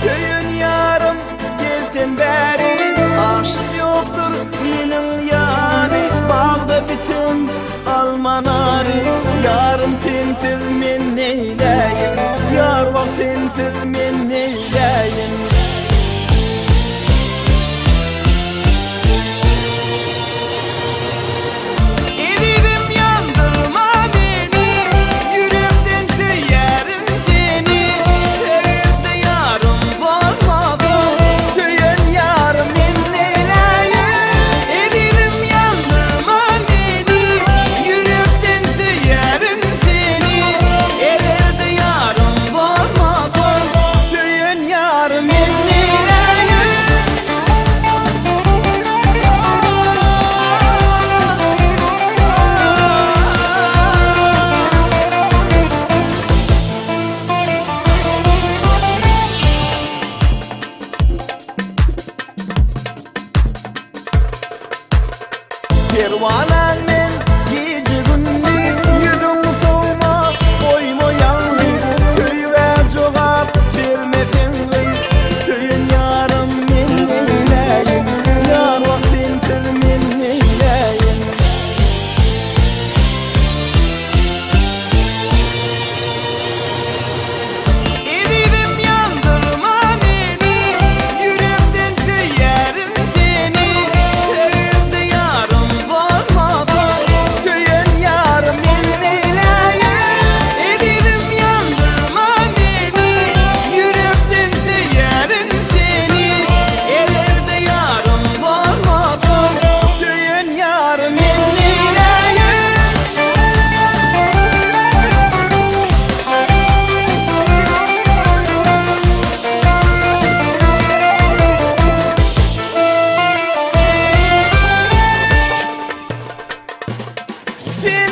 Söyün yarım gelsen beri, aşık yoktur menin yani. Bağda bütün almanari, yarım sensiz men neyleyim, yar var sensiz men neyleyim. Pervanan men gece gündü, yüzümü soğuma koyma yalnız. Köy ve cevap vermesen gıyız, söyün yarım men neyleyim, yar var sensiz men neyleyim. Edidim yandırma beni, yürekten söylerim seni. Evimde yarım söyün yarım men neyleyim. Edidim yandırma beni, yürekten söylerim seni. Evimde yarım söyün yarım men neyleyim. Sen